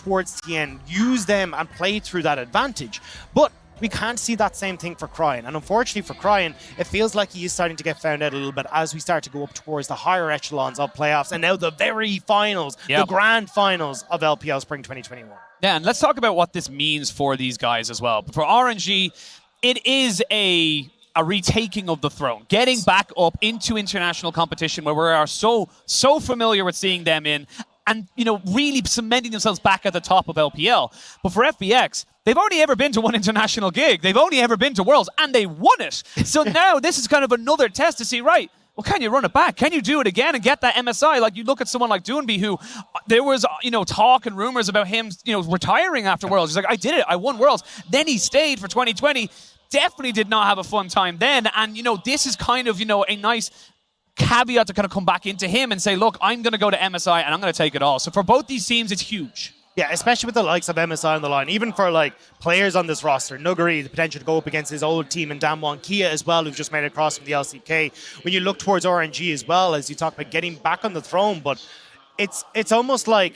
towards Tien, use them and play through that advantage. But we can't see that same thing for Cryan. And unfortunately for Cryan, it feels like he is starting to get found out a little bit as we start to go up towards the higher echelons of playoffs and now the very finals, the grand finals of LPL Spring 2021. Yeah, and let's talk about what this means for these guys as well. For RNG, it is a retaking of the throne, getting back up into international competition where we are so familiar with seeing them in, and really cementing themselves back at the top of LPL. But for FPX, they've only ever been to one international gig. They've only ever been to Worlds, and they won it. So now this is kind of another test to see, right, well, can you run it back? Can you do it again and get that MSI? Like, you look at someone like Doonby, who there was, talk and rumors about him, retiring after Worlds. He's like, I did it. I won Worlds. Then he stayed for 2020. Definitely did not have a fun time then. And, this is kind of, a nice caveat to kind of come back into him and say, look, I'm going to go to MSI and I'm going to take it all. So for both these teams, it's huge. Yeah, especially with the likes of MSI on the line. Even for players on this roster, Nuguri, the potential to go up against his old team in Damwon Kia as well, who've just made it across from the LCK. When you look towards RNG as well, as you talk about getting back on the throne, but it's almost like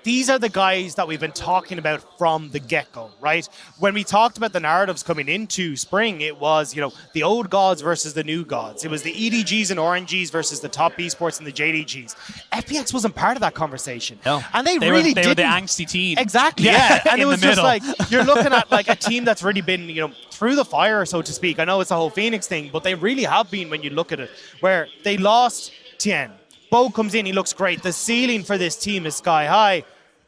these are the guys that we've been talking about from the get-go, right? When we talked about the narratives coming into spring, it was, the old gods versus the new gods. It was the EDGs and RNGs versus the top esports and the JDGs. FPX wasn't part of that conversation. No. And they really didn't. They were the angsty team. Exactly, yeah. And it was just you're looking at a team that's really been, through the fire, so to speak. I know it's the whole Phoenix thing, but they really have been when you look at it, where they lost Tien. Bo comes in, he looks great. The ceiling for this team is sky high.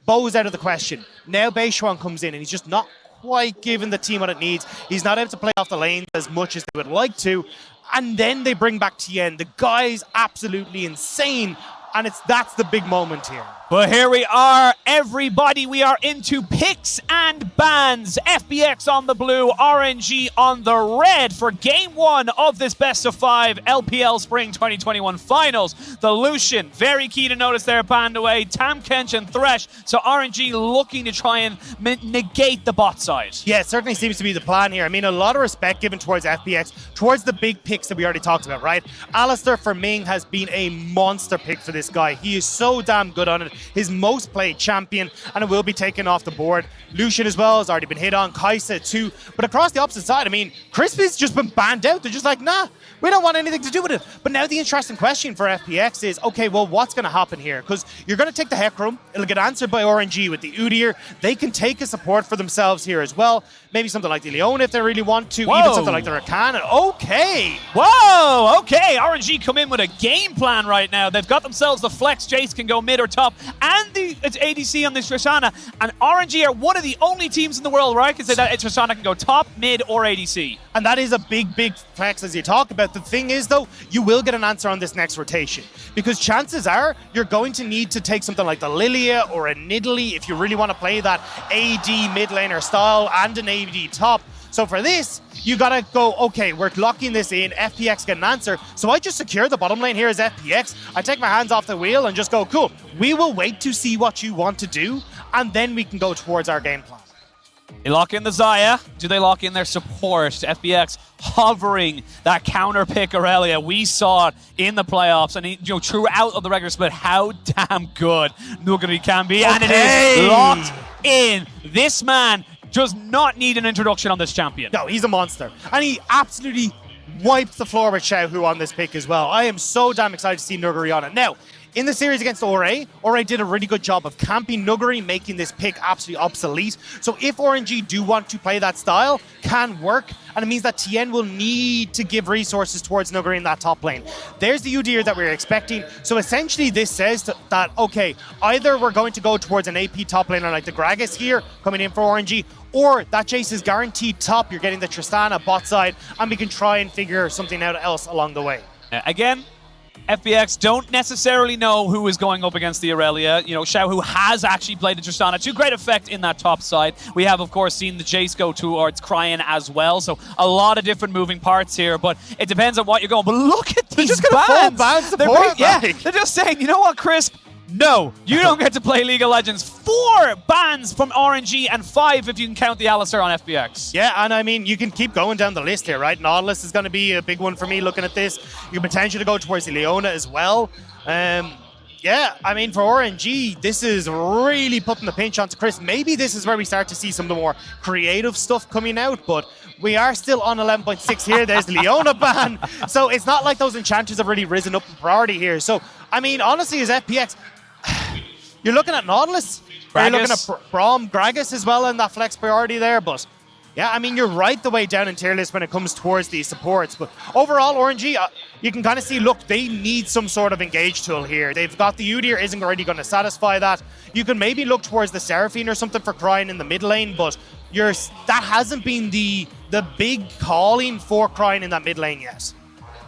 Bo's out of the question. Now Beishuan comes in and he's just not quite giving the team what it needs. He's not able to play off the lanes as much as they would like to. And then they bring back Tien. The guy's absolutely insane. And that's the big moment here. Well, here we are, everybody. We are into picks and bans. FPX on the blue, RNG on the red for game one of this best of 5 LPL Spring 2021 finals. The Lucian, very key to notice there, banned away. Tamkench and Thresh. So RNG looking to try and negate the bot side. Yeah, it certainly seems to be the plan here. I mean, a lot of respect given towards FPX, towards the big picks that we already talked about, right? Alistair for Ming has been a monster pick for this guy. He is so damn good on it. His most played champion, and it will be taken off the board. Lucian as well has already been hit on. Kaisa too. But across the opposite side, I mean, Crispy's just been banned out. They're just like, nah, we don't want anything to do with it. But now the interesting question for FPX is, okay, well, what's going to happen here? Because you're going to take the Hecarim. It'll get answered by RNG with the Udyr. They can take a support for themselves here as well. Maybe something like the Leona if they really want to. Whoa. Even something like the Rakan. Okay. Whoa, okay. RNG come in with a game plan right now. They've got themselves the flex. Jace can go mid or top. And the ADC on this Tristana. And RNG are one of the only teams in the world where I can say that Tristana can go top, mid, or ADC. And that is a big, big flex as you talk about. The thing is, though, you will get an answer on this next rotation. Because chances are you're going to need to take something like the Lilia or a Nidalee if you really want to play that AD mid laner style and an AD top. So for this, you gotta go, okay, we're locking this in, FPX get an answer. So I just secure the bottom lane here as FPX. I take my hands off the wheel and just go, cool, we will wait to see what you want to do, and then we can go towards our game plan. They lock in the Xayah. Do they lock in their support? FPX hovering that counter pick Aurelia. We saw it in the playoffs and throughout of the regular split how damn good Nuguri can be. Okay. And it is locked in. This man does not need an introduction on this champion. No, he's a monster. And he absolutely wiped the floor with Xiaohu on this pick as well. I am so damn excited to see Nuguri on it. Now, in the series against Ore did a really good job of camping Nuguri, making this pick absolutely obsolete. So if RNG do want to play that style, can work, and it means that Tien will need to give resources towards Nuguri in that top lane. There's the Udyr that we're expecting. So essentially this says that, okay, either we're going to go towards an AP top laner like the Gragas here, coming in for RNG, or that Jace is guaranteed top, you're getting the Tristana bot side, and we can try and figure something out else along the way. Again, FPX don't necessarily know who is going up against the Aurelia. Xiaohu has actually played the Tristana to great effect in that top side. We have, of course, seen the Jace go towards Cryan as well. So a lot of different moving parts here, but it depends on what you're going. But look at these bans. They're just saying, you know what, Crisp? No, you don't get to play League of Legends. 4 bans from RNG and 5 if you can count the Alistair on FPX. Yeah, and I mean, you can keep going down the list here, right? Nautilus is going to be a big one for me looking at this. You can potentially go towards the Leona as well. Yeah, I mean, for RNG, this is really putting the pinch onto Chris. Maybe this is where we start to see some of the more creative stuff coming out, but we are still on 11.6 here. There's the Leona ban. So it's not like those enchanters have really risen up in priority here. So, I mean, honestly, as FPX, you're looking at Nautilus. You're looking at Braum, Gragas as well in that flex priority there, but yeah, I mean, you're right the way down in tier list when it comes towards these supports. But overall, RNG, you can kind of see, look, they need some sort of engage tool here. They've got the Udyr isn't already going to satisfy that. You can maybe look towards the Seraphine or something for Cryin in the mid lane, but that hasn't been the big calling for Cryin in that mid lane yet.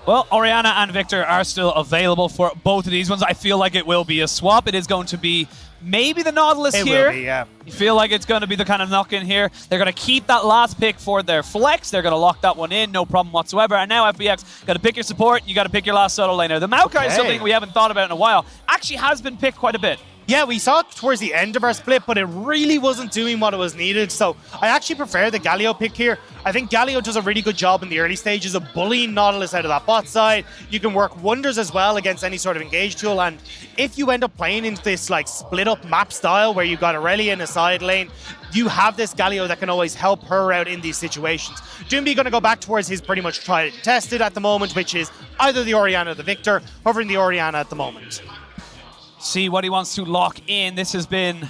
Well, Orianna and Victor are still available for both of these ones. I feel like it will be a swap. It is going to be maybe the Nautilus here. Will be, yeah. You feel like it's going to be the kind of knock-in here. They're going to keep that last pick for their flex. They're going to lock that one in, no problem whatsoever. And now FPX, got to pick your support, you got to pick your last solo laner. The Maokai is something we haven't thought about in a while. Actually has been picked quite a bit. Yeah, we saw it towards the end of our split, but it really wasn't doing what it was needed. So I actually prefer the Galio pick here. I think Galio does a really good job in the early stages of bullying Nautilus out of that bot side. You can work wonders as well against any sort of engage tool. And if you end up playing into this like split up map style where you've got Aurelia in a side lane, you have this Galio that can always help her out in these situations. Doomby going to go back towards his pretty much tried and tested at the moment, which is either the Orianna or the Victor, hovering the Orianna at the moment. See what he wants to lock in. This has been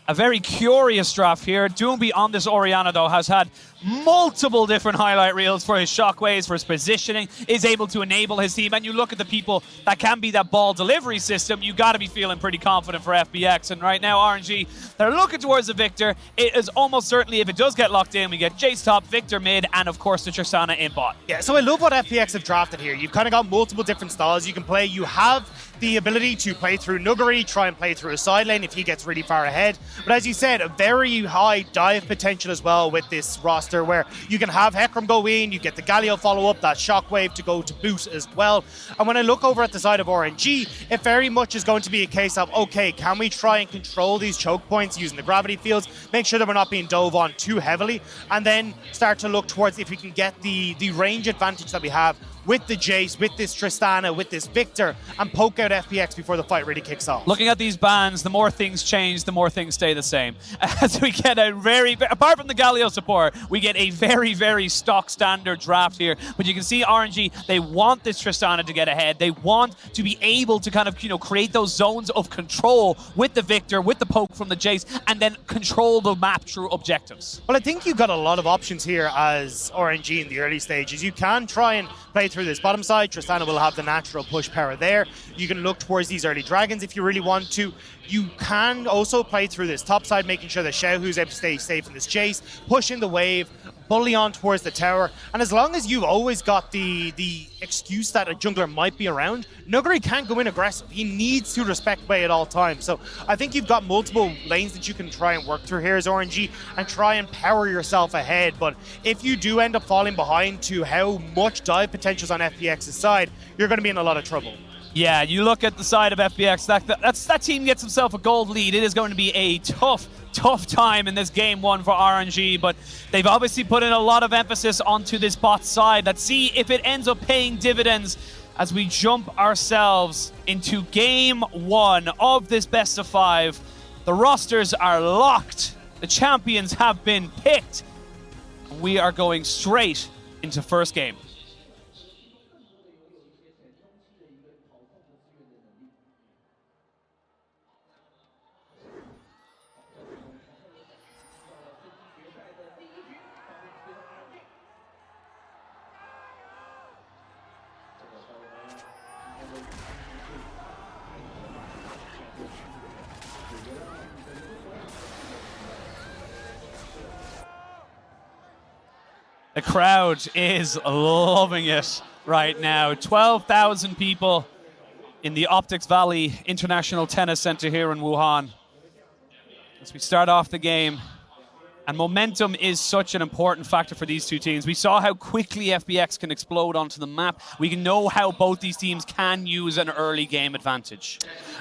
a very curious draft here. Doomby on this Orianna, though, has had multiple different highlight reels for his shockwaves, for his positioning, is able to enable his team. And you look at the people that can be that ball delivery system, you got to be feeling pretty confident for FPX. And right now, RNG, they're looking towards the Victor. It is almost certainly, if it does get locked in, we get Jace top, Victor mid, and of course the Tristana in bot. Yeah, so I love what FPX have drafted here. You've kind of got multiple different styles you can play. You have the ability to play through Nuguri, try and play through a side lane if he gets really far ahead. But as you said, a very high dive potential as well with this roster where you can have Hecarim go in, you get the Galio follow up, that Shockwave to go to boot as well. And when I look over at the side of RNG, it very much is going to be a case of, okay, can we try and control these choke points using the gravity fields, make sure that we're not being dove on too heavily, and then start to look towards if we can get the range advantage that we have with the Jace, with this Tristana, with this Victor, and poke out FPX before the fight really kicks off. Looking at these bans, the more things change, the more things stay the same. As we get a apart from the Galio support, we get a very, very stock standard draft here. But you can see RNG, they want this Tristana to get ahead. They want to be able to kind of, create those zones of control with the Victor, with the poke from the Jace, and then control the map through objectives. Well, I think you've got a lot of options here as RNG in the early stages. You can try and play through this bottom side. Tristana will have the natural push power there. You can look towards these early dragons if you really want to. You can also play through this top side, making sure that Xiaohu's able to stay safe in this chase, pushing the wave, bully on towards the tower. And as long as you've always got the excuse that a jungler might be around, Nuguri can't go in aggressive. He needs to respect Wei at all times. So I think you've got multiple lanes that you can try and work through here as RNG and try and power yourself ahead. But if you do end up falling behind to how much dive potential's on FPX's side, you're going to be in a lot of trouble. Yeah, you look at the side of FPX, that team gets himself a gold lead. It is going to be a tough time in this game one for RNG, but they've obviously put in a lot of emphasis onto this bot side. Let's see if it ends up paying dividends as we jump ourselves into game one of this best of 5. The rosters are locked. The champions have been picked. We are going straight into first game. The crowd is loving it right now. 12,000 people in the Optics Valley International Tennis Center here in Wuhan. As we start off the game, and momentum is such an important factor for these two teams. We saw how quickly FPX can explode onto the map. We can know how both these teams can use an early game advantage.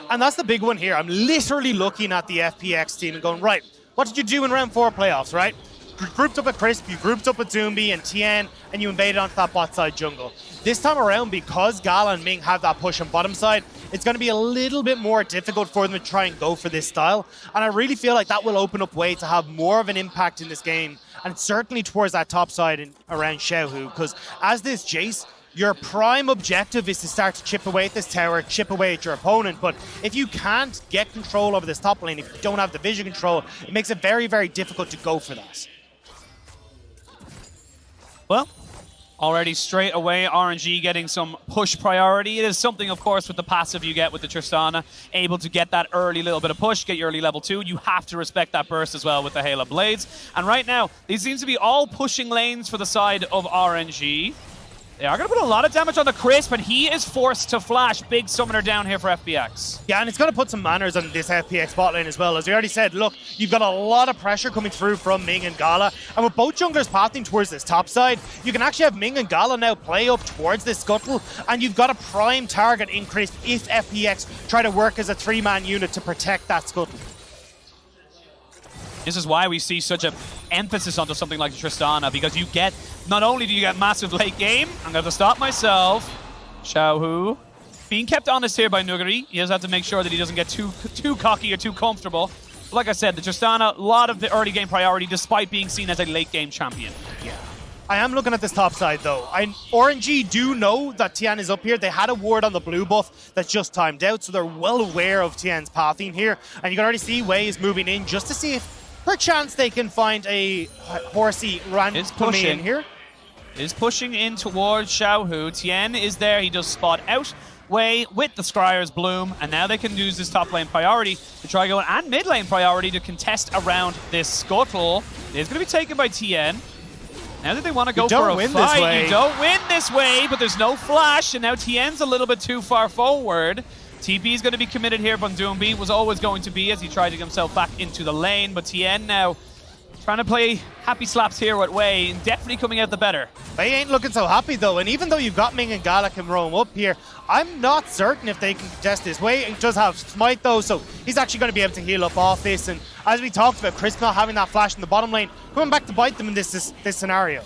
And that's the big one here. I'm literally looking at the FPX team and going, right, what did you do in round 4 playoffs, right? You grouped up with Crisp, you grouped up with Doomby and Tien, and you invaded onto that bot side jungle. This time around, because Gala and Ming have that push on bottom side, it's going to be a little bit more difficult for them to try and go for this style. And I really feel like that will open up way to have more of an impact in this game, and certainly towards that top side and around Xiaohu, because as this Jace, your prime objective is to start to chip away at this tower, chip away at your opponent. But if you can't get control over this top lane, if you don't have the vision control, it makes it very, very difficult to go for that. Well, already straight away, RNG getting some push priority. It is something, of course, with the passive you get with the Tristana, able to get that early little bit of push, get your early level 2. You have to respect that burst as well with the Halo Blades. And right now, these seems to be all pushing lanes for the side of RNG. They are going to put a lot of damage on the Crisp, and he is forced to flash. Big summoner down here for FPX. Yeah, and it's going to put some manners on this FPX bot lane as well. As we already said, look, you've got a lot of pressure coming through from Ming and Gala. And with both junglers pathing towards this top side, you can actually have Ming and Gala now play up towards this scuttle. And you've got a prime target in Crisp if FPX try to work as a 3-man unit to protect that scuttle. This is why we see such an emphasis onto something like Tristana, because you get, not only do you get massive late game, I'm going to stop myself, Xiaohu, being kept honest here by Nuguri. He does have to make sure that he doesn't get too cocky or too comfortable. But like I said, the Tristana, a lot of the early game priority despite being seen as a late game champion. Yeah. I am looking at this top side though. RNG do know that Tian is up here. They had a ward on the blue buff that's just timed out, so they're well aware of Tian's pathing here. And you can already see Wei is moving in just to see if perchance they can find a horsey random in here. Is pushing in towards Xiaohu. Tien is there. He does spot out Wei with the Scryer's Bloom, and now they can use this top lane priority to try going, and mid lane priority to contest around this scuttle. It's going to be taken by Tien. Now that they want to go for a fight, you don't win this way, but there's no flash, and now Tien's a little bit too far forward. TP is going to be committed here, but Doomby was always going to be as he tried to get himself back into the lane. But Tien now trying to play happy slaps here with Wei, and definitely coming out the better. They ain't looking so happy though, and even though you've got Ming and Gala can roam up here, I'm not certain if they can contest this. Wei does have Smite though, so he's actually going to be able to heal up off this. And as we talked about, Chris not having that flash in the bottom lane, coming back to bite them in this scenario.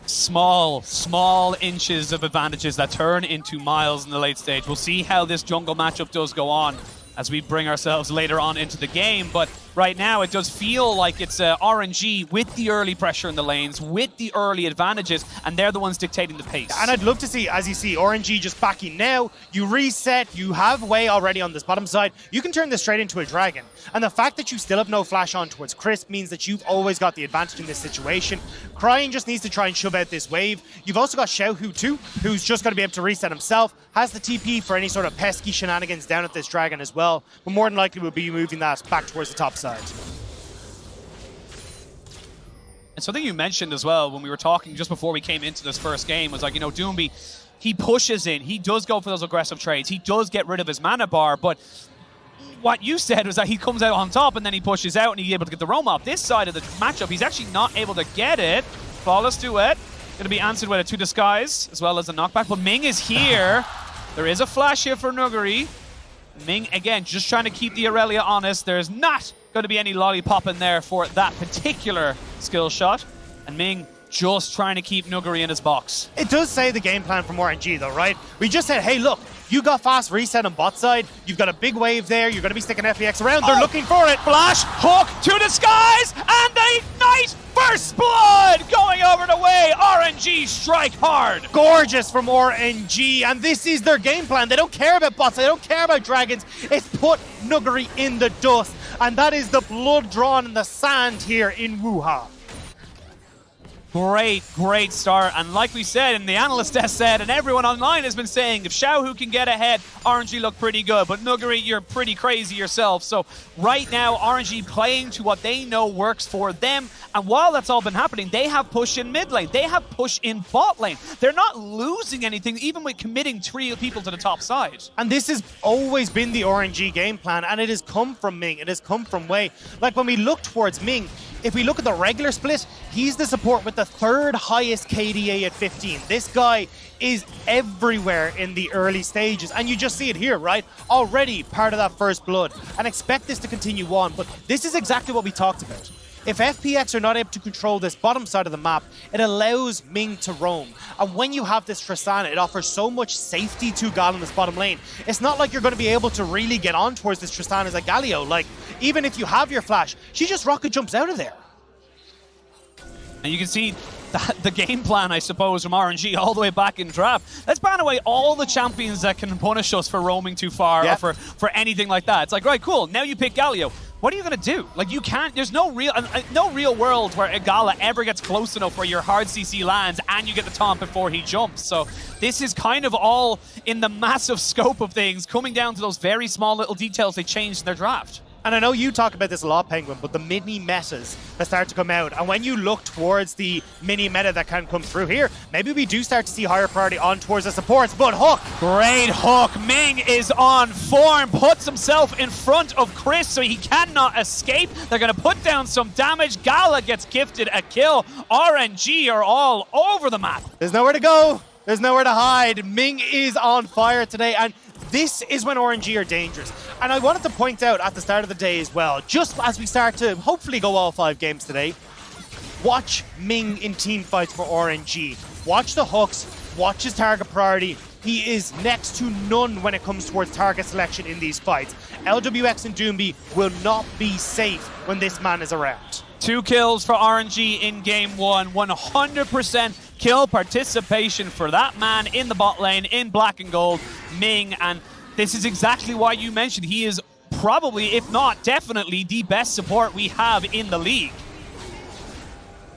Small inches of advantages that turn into miles in the late stage. We'll see how this jungle matchup does go on as we bring ourselves later on into the game. But right now, it does feel like it's RNG with the early pressure in the lanes, with the early advantages, and they're the ones dictating the pace. And I'd love to see, as you see, RNG just backing now. You reset, you have Wei already on this bottom side. You can turn this straight into a dragon. And the fact that you still have no flash on towards Crisp means that you've always got the advantage in this situation. Crying just needs to try and shove out this wave. You've also got Xiaohu too, who's just going to be able to reset himself, has the TP for any sort of pesky shenanigans down at this dragon as well, but more than likely will be moving that back towards the top side. And something you mentioned as well when we were talking just before we came into this first game was like, you know, Doomby, he pushes in, he does go for those aggressive trades, he does get rid of his mana bar, but what you said was that he comes out on top and then he pushes out and he's able to get the roam off. This side of the matchup, he's actually not able to get it. Flawless duet. Going to be answered with a 2 disguise as well as a knockback, but Ming is here. There is a flash here for Nuguri. Ming, again, just trying to keep the Aurelia honest. There's not going to be any lollipop in there for that particular skill shot. And Ming just trying to keep Nuguri in his box. It does say the game plan from RNG though, right? We just said, hey, look, you got fast reset on bot side. You've got a big wave there. You're going to be sticking FPX around. They're looking for it. Flash, hook, 2 disguise, and they ignite. First blood going over the way. RNG strike hard. Gorgeous from RNG, and this is their game plan. They don't care about bots. They don't care about dragons. It's put Nuguri in the dust, and that is the blood drawn in the sand here in Wuha. Great start, and like we said, and the analyst has said, and everyone online has been saying, if Xiaohu can get ahead, RNG look pretty good, but Nuguri, you're pretty crazy yourself. So right now, RNG playing to what they know works for them, and while that's all been happening, they have push in mid lane, they have push in bot lane. They're not losing anything, even with committing 3 people to the top side. And this has always been the RNG game plan, and it has come from Ming, it has come from Wei. Like when we look towards Ming, if we look at the regular split, he's the support with the 3rd highest KDA at 15. This guy is everywhere in the early stages, and you just see it here, right? Already part of that first blood, and expect this to continue on, but this is exactly what we talked about. If FPX are not able to control this bottom side of the map, it allows Ming to roam. And when you have this Tristana, it offers so much safety to Gal in this bottom lane. It's not like you're going to be able to really get on towards this Tristana as a Galio. Like, even if you have your flash, she just rocket jumps out of there. And you can see the game plan, I suppose, from RNG all the way back in draft. Let's ban away all the champions that can punish us for roaming too far or for anything like that. It's like, right, cool, now you pick Galio. What are you going to do? Like, you can't, there's no real world where a Gala ever gets close enough where your hard CC lands and you get the taunt before he jumps. So this is kind of all in the massive scope of things, coming down to those very small little details they changed in their draft. And I know you talk about this a lot, Penguin, but the mini metas that start to come out, and when you look towards the mini meta that can come through here, maybe we do start to see higher priority on towards the supports, but Hook! Great Hook! Ming is on form, puts himself in front of Chris so he cannot escape. They're going to put down some damage. Gala gets gifted a kill. RNG are all over the map. There's nowhere to go. There's nowhere to hide. Ming is on fire today, and this is when RNG are dangerous. And I wanted to point out at the start of the day as well, just as we start to hopefully go all 5 games today, watch Ming in team fights for RNG. Watch the hooks, watch his target priority. He is next to none when it comes towards target selection in these fights. LWX and Doomby will not be safe when this man is around. 2 kills for RNG in game 1, 100% kill participation for that man in the bot lane in black and gold, Ming, and this is exactly why you mentioned he is probably, if not definitely, the best support we have in the league.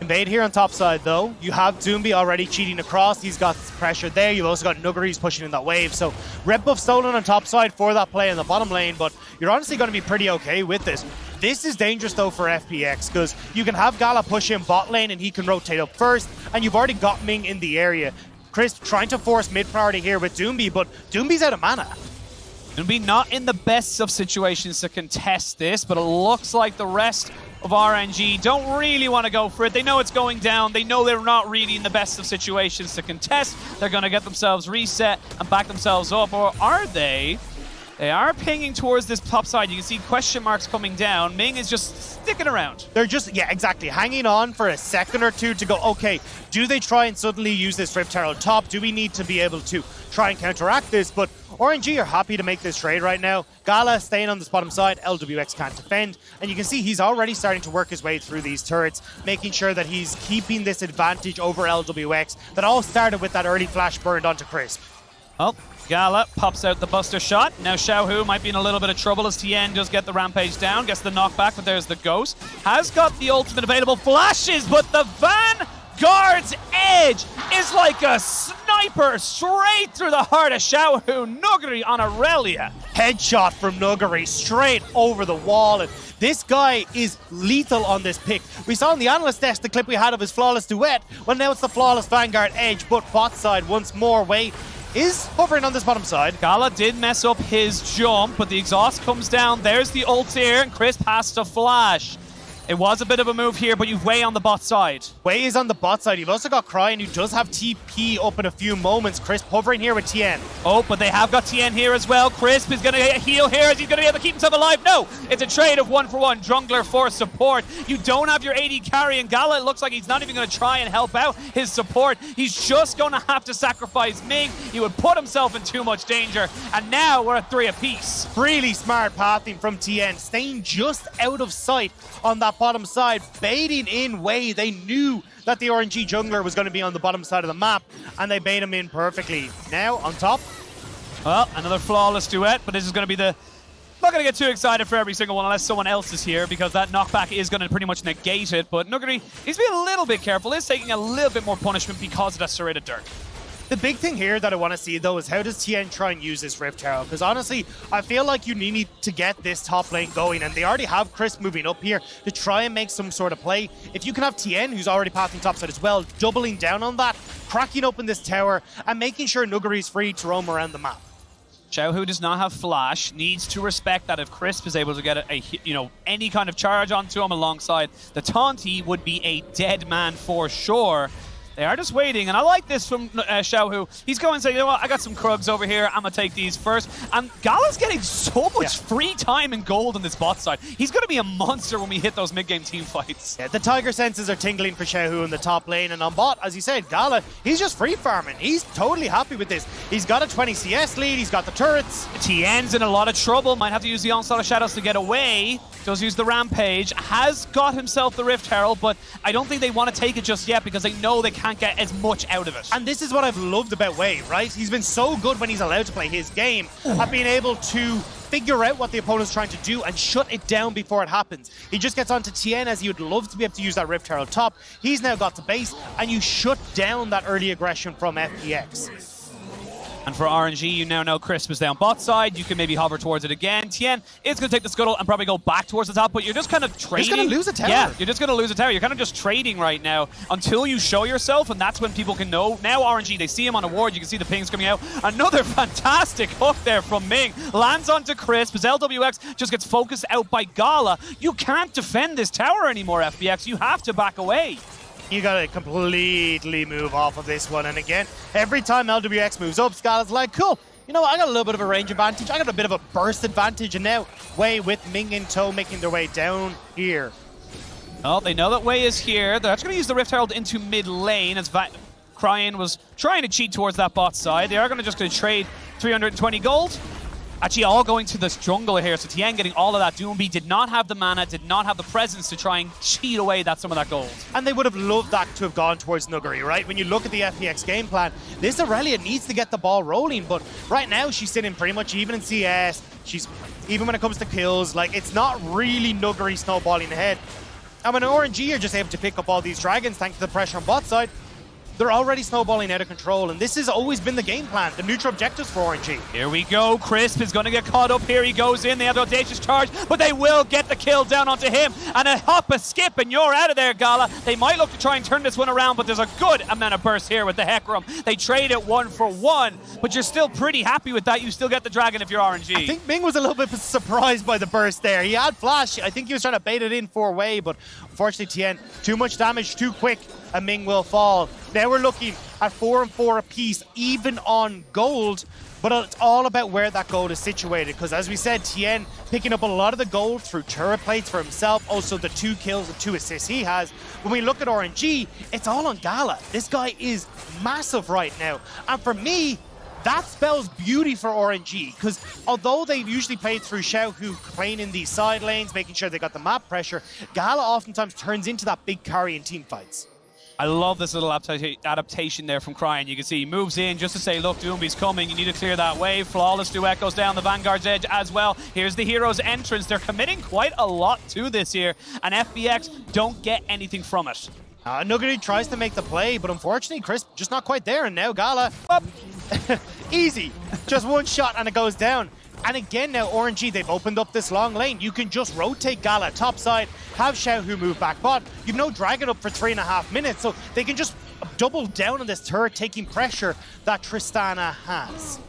Invade here on top side though. You have Doomby already cheating across. He's got pressure there. You've also got Nuggeries pushing in that wave. So red buff stolen on top side for that play in the bottom lane, but you're honestly going to be pretty okay with this. This is dangerous though for FPX because you can have Gala push in bot lane and he can rotate up first, and you've already got Ming in the area. Chris trying to force mid priority here with Doomby, but Doomby's out of mana. Doomby not in the best of situations to contest this, but it looks like the rest of RNG don't really want to go for it. They know it's going down. They know they're not really in the best of situations to contest. They're going to get themselves reset and back themselves up, or are they? They are pinging towards this top side. You can see question marks coming down. Ming is just sticking around. They're just, yeah, exactly, hanging on for a second or two to go, okay, do they try and suddenly use this Rift Arrow top? Do we need to be able to try and counteract this? But RNG are happy to make this trade right now. Gala staying on this bottom side, LWX can't defend, and you can see he's already starting to work his way through these turrets, making sure that he's keeping this advantage over LWX that all started with that early flash burned onto Crisp. Oh, Gala pops out the buster shot. Now Xiaohu might be in a little bit of trouble as Tien does get the rampage down, gets the knockback, but there's the ghost. Has got the ultimate available, flashes, but the Vanguard's edge is like a sniper straight through the heart of Xiaohu. Nuggery on Aurelia. Headshot from Nuggery straight over the wall, and this guy is lethal on this pick. We saw on the analyst desk the clip we had of his flawless duet. Well, now it's the flawless Vanguard edge, but bot side once more. Wei is hovering on this bottom side. Gala did mess up his jump, but the exhaust comes down. There's the ult here, and Chris has to flash. It was a bit of a move here, but you've Wei on the bot side. Wei is on the bot side. You've also got Cryin, who does have TP up in a few moments. Crisp hovering here with Tien. Oh, but they have got Tien here as well. Crisp is going to get a heal here. Is he going to be able to keep himself alive? No! It's a trade of 1-for-1. Jungler for support. You don't have your AD carry, and Gala, it looks like he's not even going to try and help out his support. He's just going to have to sacrifice Ming. He would put himself in too much danger, and now we're at 3 apiece. Really smart pathing from Tien, staying just out of sight on that bottom side, baiting in Wei. They knew that the RNG jungler was going to be on the bottom side of the map, and they bait him in perfectly. Now, on top. Well, another flawless duet, but this is going to be the... I'm not going to get too excited for every single one unless someone else is here, because that knockback is going to pretty much negate it, but Nuggery needs to be a little bit careful. He's taking a little bit more punishment because of that serrated Dirk. The big thing here that I want to see, though, is how does Tien try and use this Rift Arrow? Because honestly, I feel like you need to get this top lane going, and they already have Chris moving up here to try and make some sort of play. If you can have Tien, who's already pathing topside as well, doubling down on that, cracking open this tower, and making sure Nuggery is free to roam around the map. Xiaohu does not have flash, needs to respect that if Crisp is able to get any kind of charge onto him alongside the taunt, he would be a dead man for sure. They are just waiting, and I like this from Xiaohu. He's going to say, you know what, I got some Krugs over here, I'm going to take these first. And Gala's getting so much free time and gold on this bot side. He's going to be a monster when we hit those mid-game team fights. Yeah, the Tiger senses are tingling for Xiaohu in the top lane, and on bot, as you said, Gala, he's just free farming. He's totally happy with this. He's got a 20 CS lead, he's got the turrets. Tien's in a lot of trouble, might have to use the Onslaught of Shadows to get away. Does use the Rampage, has got himself the Rift Herald, but I don't think they want to take it just yet because they know they can't get as much out of it. And this is what I've loved about Wei, right? He's been so good when he's allowed to play his game at being able to figure out what the opponent's trying to do and shut it down before it happens. He just gets onto Tien as he would love to be able to use that Rift Herald top. He's now got the base, and you shut down that early aggression from FPX. And for RNG, you now know Crisp is down bot side. You can maybe hover towards it again. Tien is going to take the scuttle and probably go back towards the top, but you're just kind of trading. You're just going to lose a tower. Yeah, you're just going to lose a tower. You're kind of just trading right now until you show yourself, and that's when people can know. Now RNG, they see him on a ward. You can see the pings coming out. Another fantastic hook there from Ming. Lands onto Crisp. His LWX just gets focused out by Gala. You can't defend this tower anymore, FPX. You have to back away. You gotta completely move off of this one. And again, every time LWX moves up, Scala's like, cool, you know what, I got a little bit of a range advantage, I got a bit of a burst advantage, and now Wei with Ming in tow making their way down here. Well, they know that Wei is here. They're actually going to use the Rift Herald into mid lane as Cryan was trying to cheat towards that bot side. They are going to trade 320 gold. Actually, all going to this jungle here, so Tien getting all of that. Doomby did not have the mana, did not have the presence to try and cheat away some of that gold. And they would have loved that to have gone towards Nuggery, right? When you look at the FPX game plan, this Aurelia needs to get the ball rolling, but right now she's sitting pretty much even in CS. She's, even when it comes to kills, like, it's not really Nuggery snowballing ahead. And when RNG are just able to pick up all these dragons thanks to the pressure on bot side, they're already snowballing out of control, and this has always been the game plan, the neutral objectives for RNG. Here we go, Crisp is going to get caught up here, he goes in, they have the audacious charge, but they will get the kill down onto him, and a hop, a skip, and you're out of there, Gala. They might look to try and turn this one around, but there's a good amount of burst here with the Hecarim. They trade it 1 for 1, but you're still pretty happy with that, you still get the dragon if you're RNG. I think Ming was a little bit surprised by the burst there. He had flash, I think he was trying to bait it in for Wei, but unfortunately Tien, too much damage, too quick, and Ming will fall. Now we're looking at 4 and 4 apiece, even on gold, but it's all about where that gold is situated, because as we said, Tien picking up a lot of the gold through turret plates for himself, also the 2 kills and 2 assists he has. When we look at RNG, it's all on Gala. This guy is massive right now, and for me, that spells beauty for RNG, because although they've usually played through Xiaohu playing in these side lanes, making sure they got the map pressure, Gala oftentimes turns into that big carry in team fights. I love this little adaptation there from Cryan. You can see he moves in just to say, look, Doomby's coming. You need to clear that wave. Flawless duet goes down the Vanguard's edge as well. Here's the hero's entrance. They're committing quite a lot to this here, and FPX don't get anything from it. Nuggery tries to make the play, but unfortunately, Crisp just not quite there, and now Gala, easy. Just one shot and it goes down. And again now, RNG, they've opened up this long lane. You can just rotate Gala topside, have Xiaohu move back bot. You've no dragon up for 3.5 minutes, so they can just double down on this turret, taking pressure that Tristana has.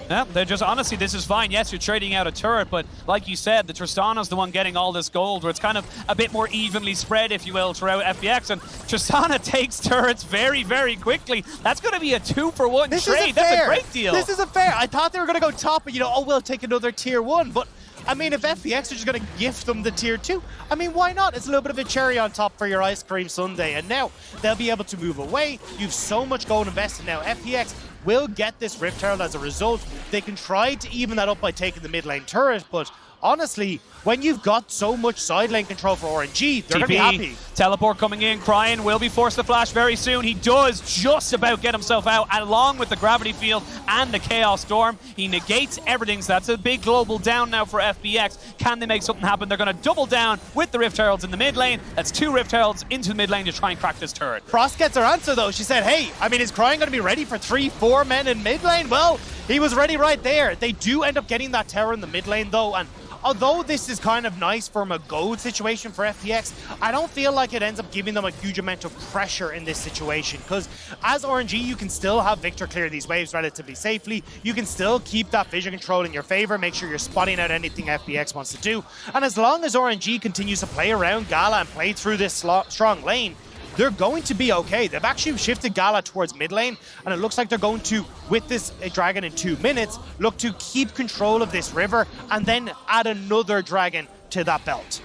Yeah, they're just, honestly, this is fine. Yes, you're trading out a turret, but like you said, the Tristana's the one getting all this gold, where it's kind of a bit more evenly spread, if you will, throughout FPX, and Tristana takes turrets very, very quickly. That's going to be a 2-for-1 trade. That's a great deal. This isn't fair. I thought they were going to go top, and, you know, oh, we'll take another tier 1, but I mean, if FPX are just going to gift them the tier 2, I mean, why not? It's a little bit of a cherry on top for your ice cream sundae, and now they'll be able to move away. You've so much gold invested now. FPX will get this Rift Herald as a result. They can try to even that up by taking the mid lane turret, but honestly, when you've got so much side lane control for RNG, they're going to be happy. Teleport coming in. Cryan will be forced to flash very soon. He does just about get himself out, along with the gravity field and the Chaos Storm. He negates everything, so that's a big global down now for FPX. Can they make something happen? They're going to double down with the Rift Heralds in the mid lane. That's 2 Rift Heralds into the mid lane to try and crack this turret. Frost gets her answer though. She said, hey, I mean, is Cryan going to be ready for 3-4 men in mid lane? Well, he was ready right there. They do end up getting that tower in the mid lane though, and although this is kind of nice from a gold situation for FPX, I don't feel like it ends up giving them a huge amount of pressure in this situation, because as RNG, you can still have Victor clear these waves relatively safely. You can still keep that vision control in your favor, make sure you're spotting out anything FPX wants to do. And as long as RNG continues to play around Gala and play through this strong lane, they're going to be okay. They've actually shifted Gala towards mid lane, and it looks like they're going to, with this dragon in 2 minutes, look to keep control of this river and then add another dragon to that belt.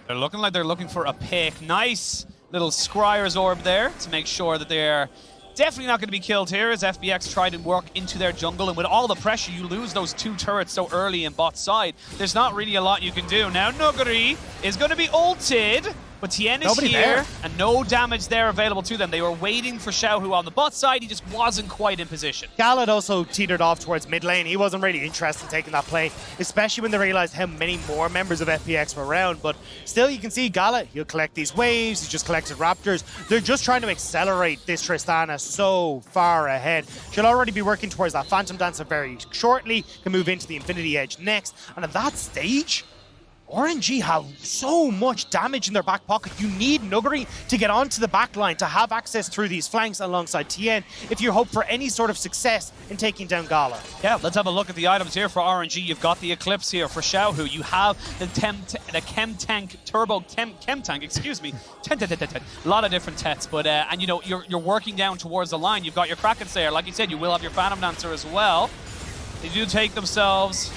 They're looking like they're looking for a pick. Nice little Scryer's orb there to make sure that they're definitely not going to be killed here as FPX try to work into their jungle. And with all the pressure, you lose those 2 turrets so early in bot side. There's not really a lot you can do. Now Nuguri is going to be ulted, but Tien is Nobody here, there. and no damage there available to them. They were waiting for Xiaohu on the bot side. He just wasn't quite in position. Galad also teetered off towards mid lane. He wasn't really interested in taking that play, especially when they realized how many more members of FPX were around. But still, you can see Galad, he'll collect these waves. He just collected Raptors. They're just trying to accelerate this Tristana so far ahead. She'll already be working towards that Phantom Dancer very shortly, can move into the Infinity Edge next. And at that stage, RNG have so much damage in their back pocket. You need Nuguri to get onto the back line to have access through these flanks alongside Tien if you hope for any sort of success in taking down Gala. Yeah, let's have a look at the items here for RNG. You've got the Eclipse here for Xiaohu. You have the Chem Tank Turbo Chem Tank, excuse me. A lot of different tets, but and you know you're working down towards the line. You've got your Kraken Slayer, like you said. You will have your Phantom Dancer as well. They do take themselves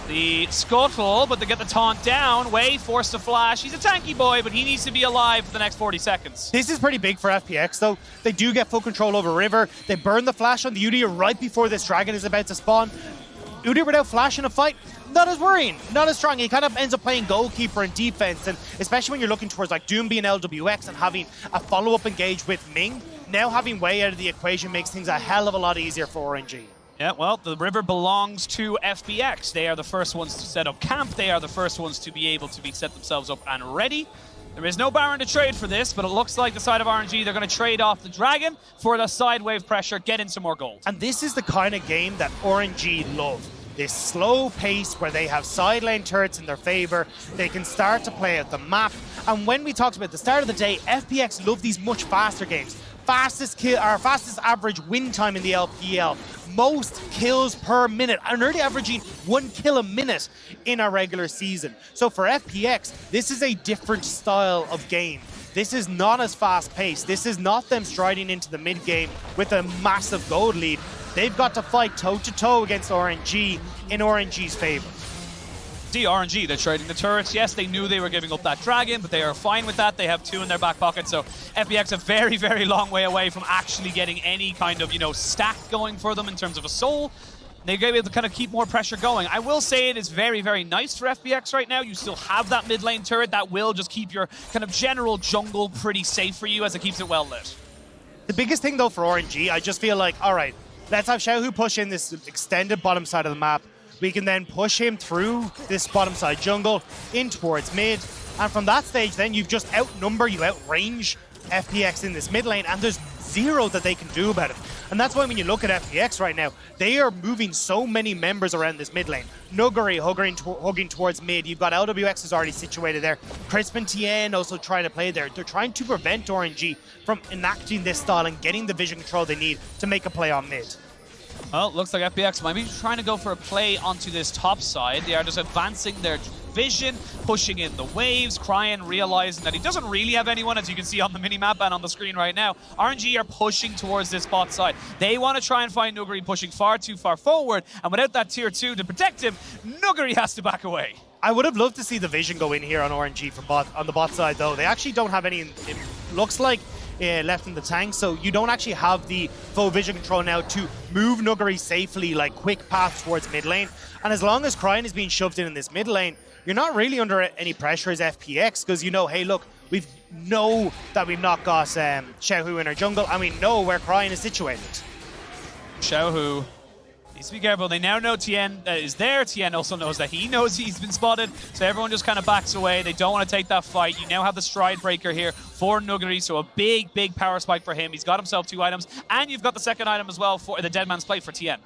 the Scuttle, but they get the taunt down. Wei forced to flash. He's a tanky boy, but he needs to be alive for the next 40 seconds. This is pretty big for FPX, though. They do get full control over River. They burn the flash on the Udyr right before this dragon is about to spawn. Udyr without flash in a fight, not as worrying, not as strong. He kind of ends up playing goalkeeper and defense, and especially when you're looking towards like Doom being LWX and having a follow-up engage with Ming, now having Wei out of the equation makes things a hell of a lot easier for RNG. Yeah, well, the river belongs to FPX. They are the first ones to set up camp. They are the first ones to be able to set themselves up and ready. There is no Baron to trade for this, but it looks like the side of RNG, they're going to trade off the Dragon for the side wave pressure, get in some more gold. And this is the kind of game that RNG love. This slow pace where they have side lane turrets in their favor. They can start to play out the map. And when we talked about the start of the day, FPX love these much faster games. Fastest average win time in the LPL. Most kills per minute, and already averaging 1 kill a minute in our regular season. So for FPX, this is a different style of game. This is not as fast paced. This is not them striding into the mid game with a massive gold lead. They've got to fight toe to toe against RNG in RNG's favor. See RNG, they're trading the turrets. Yes, they knew they were giving up that dragon, but they are fine with that. They have 2 in their back pocket, so FPX a very, very long way away from actually getting any kind of, stack going for them in terms of a soul. They're going to be able to kind of keep more pressure going. I will say it is very, very nice for FPX right now. You still have that mid lane turret that will just keep your kind of general jungle pretty safe for you as it keeps it well lit. The biggest thing though for RNG, I just feel like, all right, let's have Xiaohu push in this extended bottom side of the map. We can then push him through this bottom side jungle in towards mid. And from that stage, then you've just you outrange FPX in this mid lane, and there's zero that they can do about it. And that's why when you look at FPX right now, they are moving so many members around this mid lane. Nuguri hugging towards mid. You've got LWX is already situated there. Crisp and Tien also trying to play there. They're trying to prevent RNG from enacting this style and getting the vision control they need to make a play on mid. Well, looks like FPX might be trying to go for a play onto this top side. They are just advancing their vision, pushing in the waves. Cryan realizing that he doesn't really have anyone, as you can see on the minimap and on the screen right now. RNG are pushing towards this bot side. They want to try and find Nuguri pushing far too far forward, and without that tier 2 to protect him, Nuguri has to back away. I would have loved to see the vision go in here on RNG on the bot side, though. They actually don't have any, it looks like, left in the tank, so you don't actually have the full vision control now to move Nuguri safely, like quick paths towards mid lane. And as long as Cryan is being shoved in this mid lane, you're not really under any pressure as FPX, because you know, hey, look, we know that we've not got Xiaohu in our jungle, and we know where Cryan is situated. Xiaohu needs to be careful. They now know Tien is there. Tien also knows that he knows he's been spotted, so everyone just kind of backs away. They don't want to take that fight. You now have the Stride Breaker here for Nuguri, so a big, big power spike for him. He's got himself 2 items, and you've got the second item as well for the Dead Man's Plate for Tien.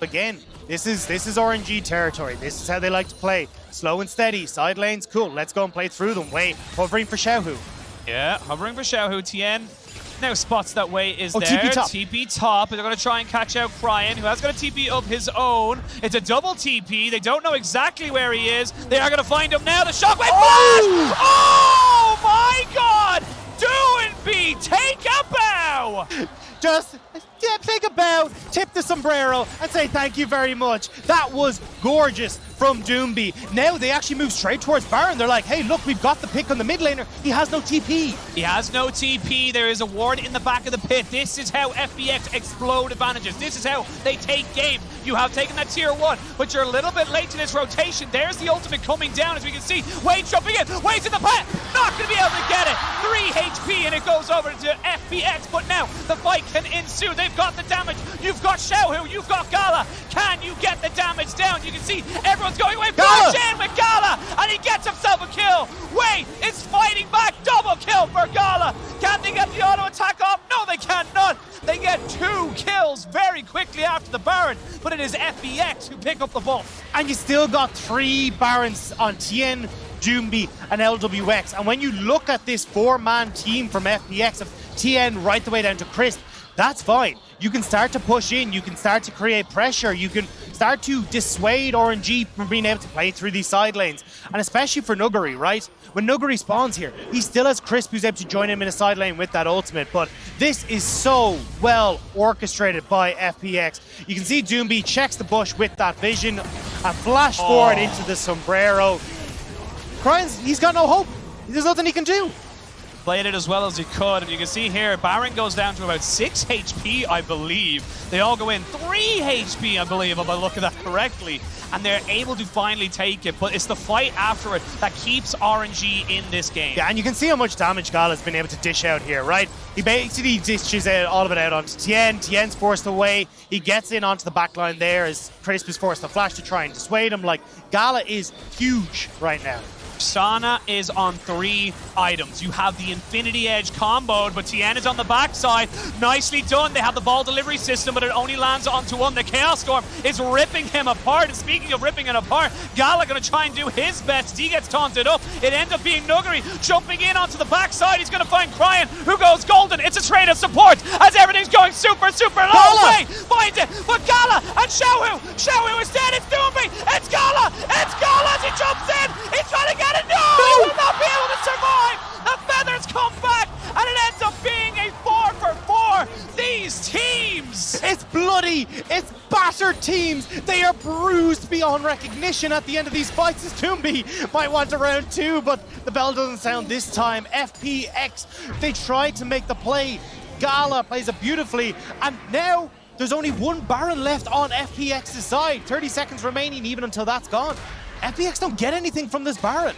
Again, this is RNG territory. This is how they like to play. Slow and steady. Side lanes, cool. Let's go and play through them. Wei hovering for Xiaohu. Yeah, hovering for Xiaohu. Tien now spots that Wei is there. TP top. TP top. They're going to try and catch out Cryan, who has got a TP of his own. It's a double TP. They don't know exactly where he is. They are going to find him now. The shockwave flash! Oh take a bow! Just take a bow, tip the sombrero, and say thank you very much. That was gorgeous from Doomby. Now they actually move straight towards Baron. They're like, hey, look, we've got the pick on the mid laner. He has no TP. He has no TP. There is a ward in the back of the pit. This is how FPX explode advantages. This is how they take game. You have taken that tier 1, but you're a little bit late to this rotation. There's the ultimate coming down, as we can see. Wade jumping in. Wade's in the pit. Not going to be able to get it. 3 HP, and it goes over to FPX. But now the fight can ensue. They've got the damage. You've got Xiaohu. You've got Gala. Can you get the damage down? You can see everyone's going away. Flash in with Gala, and he gets himself a kill. Wade is fighting back. Double kill for Gala. Can they get the auto attack off? No, they cannot. They get 2 kills very quickly after the Baron, but it is FPX who pick up the ball. And you still got 3 Barons on Tien, Doomby, and LWX. And when you look at this 4-man team from FPX of Tien right the way down to Crisp, that's fine. You can start to push in, you can start to create pressure, you can start to dissuade RNG from being able to play through these side lanes. And especially for Nuguri, right? When Nuguri spawns here, he still has Crisp who's able to join him in a side lane with that ultimate, but this is so well orchestrated by FPX. You can see Doomby checks the bush with that vision and flash forward into the sombrero. Cryan's, he's got no hope. There's nothing he can do. Played it as well as he could, and you can see here Baron goes down to about 6 HP, I believe. They all go in 3 HP, I believe, if I look at that correctly, and they're able to finally take it, but it's the fight after it that keeps RNG in this game. Yeah, and you can see how much damage Gala's been able to dish out here, right? He basically dishes all of it out onto Tien. Tien's forced away. He gets in onto the backline there as Crisp is forced to flash to try and dissuade him. Like, Gala is huge right now. Sana is on 3 items. You have the Infinity Edge comboed, but Tien is on the backside. Nicely done. They have the ball delivery system, but it only lands onto 1. The Chaos Storm is ripping him apart. And speaking of ripping it apart, Gala going to try and do his best. He gets taunted up. It ends up being Nuguri jumping in onto the backside. He's going to find Cryan, who goes golden. It's a trade of support as everything's going super low. Way finds it, but Gala and Xiaohu is dead. It's Doomby. It's Gala as he jumps in. He's trying to get it. No! He will not be able to survive! The feathers come back, and it ends up being a 4 for 4. These teams! It's bloody! It's battered teams! They are bruised beyond recognition at the end of these fights. As Doomby might want a round 2, but the bell doesn't sound this time. FPX, they tried to make the play. Gala plays it beautifully, and now there's only 1 Baron left on FPX's side. 30 seconds remaining even until that's gone. FPX don't get anything from this Baron.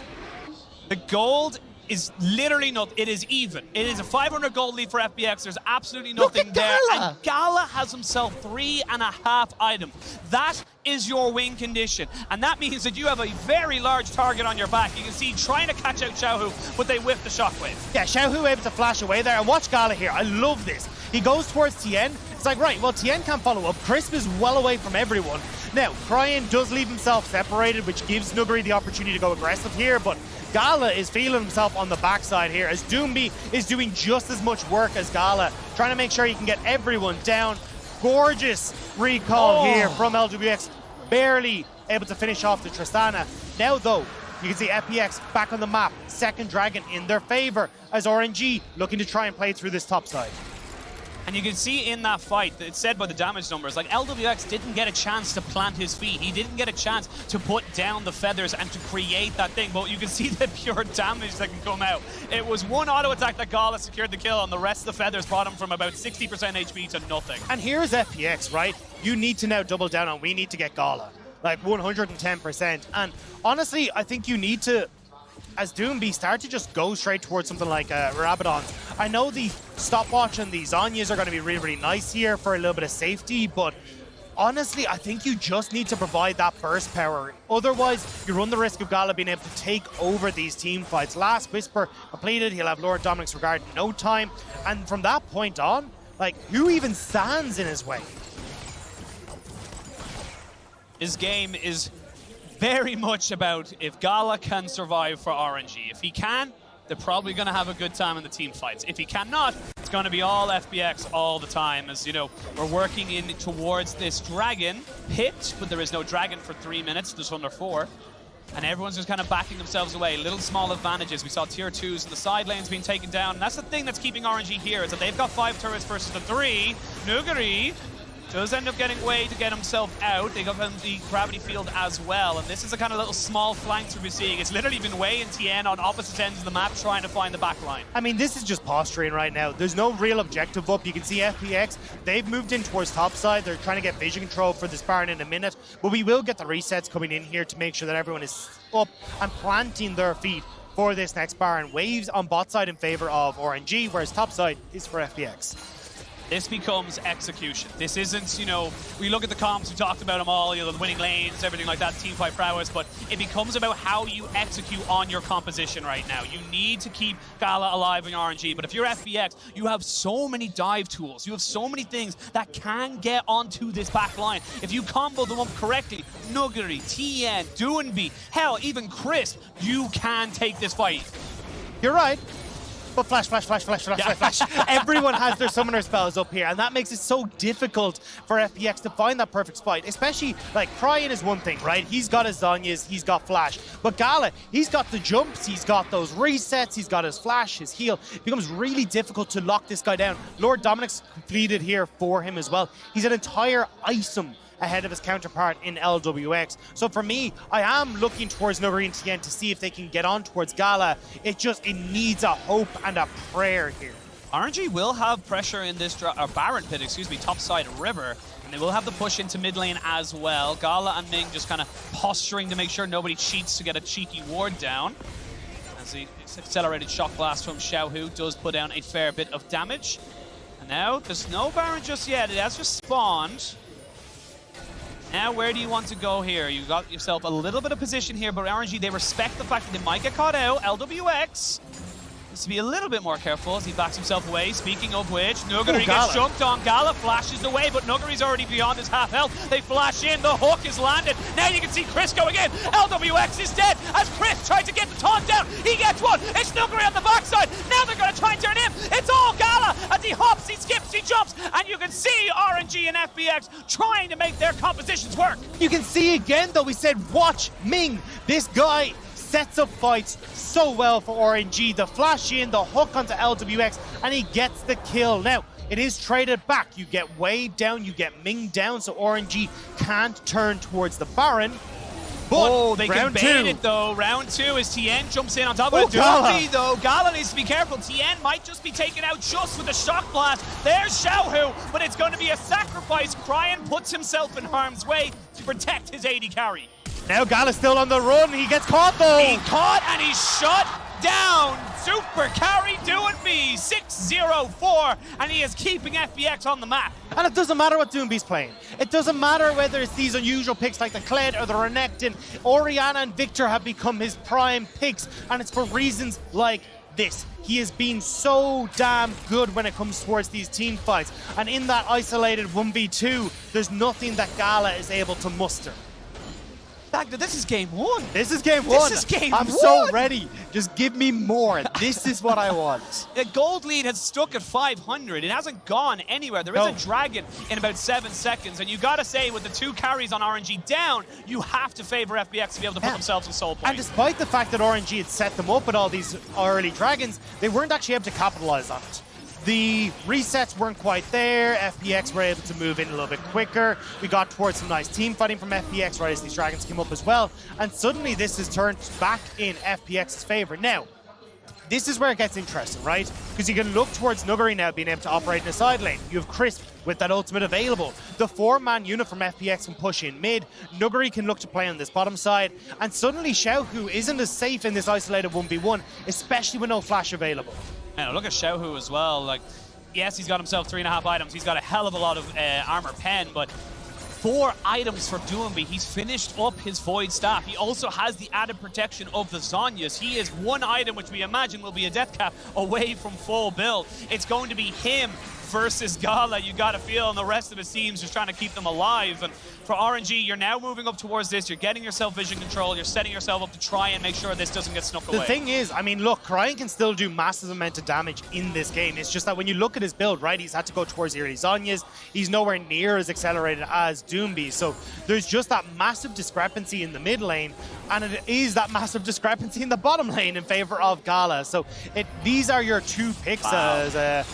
The gold is literally not. It is even. It is a 500 gold lead for FPX. There's absolutely nothing there. Gala. And Gala has himself 3.5 items. That is your win condition. And that means that you have a very large target on your back. You can see trying to catch out Xiaohu, but they whiff the shockwave. Yeah, Xiaohu able to flash away there. And watch Gala here. I love this. He goes towards Tien. It's like, right, well, Tien can't follow up. Crisp is well away from everyone. Now, Cryan does leave himself separated, which gives Nuguri the opportunity to go aggressive here, but Gala is feeling himself on the backside here as Doomby is doing just as much work as Gala, trying to make sure he can get everyone down. Gorgeous recall here from LWX, barely able to finish off the Tristana. Now, though, you can see FPX back on the map, second dragon in their favor as RNG looking to try and play through this top side. And you can see in that fight, it's said by the damage numbers, like LWX didn't get a chance to plant his feet. He didn't get a chance to put down the feathers and to create that thing, but you can see the pure damage that can come out. It was 1 auto attack that Gala secured the kill, and the rest of the feathers brought him from about 60% HP to nothing. And here's FPX, right? You need to now double down on, we need to get Gala. Like 110%. And honestly, I think you need to, as Doomby, start to just go straight towards something like Rabadon. I know the stopwatch and the Zhonya's are going to be really, really nice here for a little bit of safety, but honestly, I think you just need to provide that burst power. Otherwise, you run the risk of Gala being able to take over these team fights. Last Whisper completed, he'll have Lord Dominic's regard in no time, and from that point on, like, who even stands in his way? His game is very much about if Gala can survive for RNG. If he can, they're probably going to have a good time in the team fights. If he cannot, it's going to be all FPX all the time, as, you know, we're working in towards this dragon pit, but there is no dragon for 3 minutes, just under 4. And everyone's just kind of backing themselves away. Little small advantages. We saw tier 2s in the side lanes being taken down. And that's the thing that's keeping RNG here, is that they've got 5 turrets versus the 3. Nuguri does end up getting way to get himself out. They got him the gravity field as well. And this is the kind of little small flanks we've been seeing. It's literally been Wei and Tien on opposite ends of the map trying to find the back line. I mean, this is just posturing right now. There's no real objective up. You can see FPX, they've moved in towards top side. They're trying to get vision control for this Baron in a minute. But we will get the resets coming in here to make sure that everyone is up and planting their feet for this next Baron. Waves on bot side in favor of RNG, whereas top side is for FPX. This becomes execution. This isn't, you know, we look at the comps, we talked about them all, you know, the winning lanes, everything like that, team fight prowess, but it becomes about how you execute on your composition right now. You need to keep Gala alive in RNG, but if you're FPX, you have so many dive tools. You have so many things that can get onto this back line. If you combo them up correctly, Nuguri, Tien, Doonby, hell, even Crisp, you can take this fight. You're right. But flash. Everyone has their summoner spells up here, and that makes it so difficult for FPX to find that perfect spot. Especially, like, Cryin is one thing, right? He's got his Zhonya's, he's got flash. But Gala, he's got the jumps, he's got those resets, he's got his flash, his heal. It becomes really difficult to lock this guy down. Lord Dominic's completed here for him as well. He's an entire item ahead of his counterpart in LWX. So for me, I am looking towards Nuguri and Tien to see if they can get on towards Gala. It needs a hope and a prayer here. RNG will have pressure in this Baron pit, excuse me, topside river, and they will have the push into mid lane as well. Gala and Ming just kind of posturing to make sure nobody cheats to get a cheeky ward down. As the accelerated shock blast from Xiaohu does put down a fair bit of damage. And now there's no Baron just yet. It has just spawned. Now, where do you want to go here? You got yourself a little bit of position here, but RNG, they respect the fact that they might get caught out. LWX needs to be a little bit more careful as he backs himself away. Speaking of which, Nuguri gets jumped on. Gala flashes away, but Nuguri's already beyond his half health. They flash in. The hook is landed. Now you can see Chris going in. LWX is dead as Chris tried to get the taunt down. He gets one. It's Nuguri on the backside. Now they're going to try and turn him. It's all Gala as he hops, he skips, he jumps, and you can see RNG and FPX trying to make their compositions work. You can see again, though, we said, watch Ming. This guy sets up fights so well for RNG. The flash in, the hook onto LWX, and he gets the kill. Now, it is traded back. You get Wei down, you get Ming down, so RNG can't turn towards the Baron. But they can bait it, though. Round 2 as Tien jumps in on top of the Doonby, though. Gala needs to be careful. Tien might just be taken out just with a shock blast. There's Xiaohu, but it's going to be a sacrifice. Cryin puts himself in harm's way to protect his AD carry. Now Gala's still on the run. He gets caught, though. He caught, and he's shut down. Super carry Doonby, 6-0-4, and he is keeping FPX on the map. And it doesn't matter what Doonby's playing. It doesn't matter whether it's these unusual picks like the Kled or the Renekton. Orianna and Victor have become his prime picks, and it's for reasons like this. He has been so damn good when it comes towards these team fights. And in that isolated 1v2, there's nothing that Gala is able to muster. This is game 1. This is game 1. This is game I'm 1. so ready. Just give me more. This is what I want. The gold lead has stuck at 500. It hasn't gone anywhere. There is a dragon in about 7 seconds. And you got to say, with the 2 carries on RNG down, you have to favor FPX to be able to put themselves in soul point. And despite the fact that RNG had set them up with all these early dragons, they weren't actually able to capitalize on it. The resets weren't quite there. FPX were able to move in a little bit quicker. We got towards some nice team fighting from FPX right as these dragons came up as well. And suddenly this has turned back in FPX's favor. Now, this is where it gets interesting, right? Because you can look towards Nuguri now being able to operate in the side lane. You have Crisp with that ultimate available. The 4-man unit from FPX can push in mid. Nuguri can look to play on this bottom side. And suddenly Xiaohu isn't as safe in this isolated 1v1, especially with no flash available. Man, look at Xiaohu as well. Like, yes, he's got himself 3.5 items. He's got a hell of a lot of armor pen, but 4 items for Doonby. He's finished up his Void Staff. He also has the added protection of the Zhonya's. He is 1 item, which we imagine will be a death cap, away from full build. It's going to be him versus Gala, you got to feel, and the rest of his team's just trying to keep them alive. And for RNG, you're now moving up towards this. You're getting yourself vision control. You're setting yourself up to try and make sure this doesn't get snuck away. The thing is, I mean, look, Cryan can still do massive amount of damage in this game. It's just that when you look at his build, right, he's had to go towards the early Zhonya's. He's nowhere near as accelerated as Doomby. So there's just that massive discrepancy in the mid lane, and it is that massive discrepancy in the bottom lane in favor of Gala. So these are your two picks as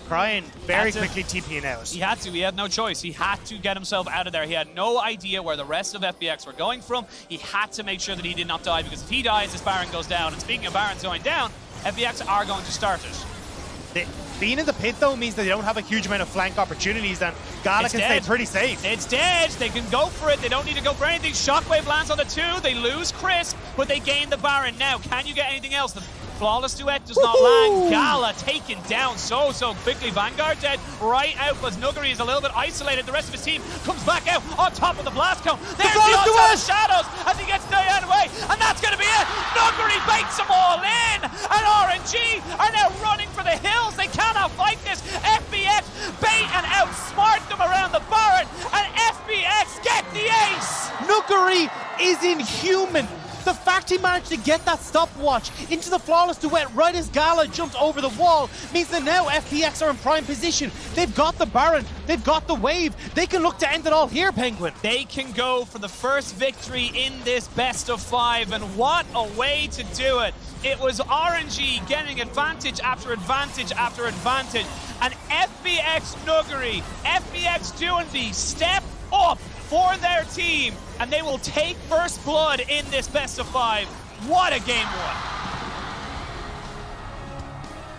Cryan very quickly TPing out. He had to. He had no choice. He had to get himself out of there. He had no idea where the rest of FPX were going from. He had to make sure that he did not die, because if he dies, this Baron goes down. And speaking of Barons going down, FPX are going to start it. Being in the pit, though, means that they don't have a huge amount of flank opportunities, and Gala can stay pretty safe. It's dead. They can go for it. They don't need to go for anything. Shockwave lands on the 2. They lose Crisp, but they gain the Baron. Now, can you get anything else? The flawless duet does not land. Gala taken down so quickly. Vanguard dead right out, because Nuguri is a little bit isolated. The rest of his team comes back out on top of the blast cone. There's the onset of shadows as he gets Diane away, and that's going to be it. Nuguri baits them all in, and RNG are now running for the hills. They cannot fight this. FPX bait and outsmart them around the Baron, and FPX get the ace. Nuguri is inhuman. The fact he managed to get that stopwatch into the flawless duet right as Gala jumped over the wall means that now FPX are in prime position. They've got the Baron, they've got the wave. They can look to end it all here, Penguin. They can go for the first victory in this best of 5, and what a way to do it. It was RNG getting advantage after advantage after advantage, and FPX Nuguri, FPX doing the step up for their team, and they will take first blood in this best of 5. What a game 1.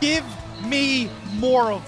Give me more of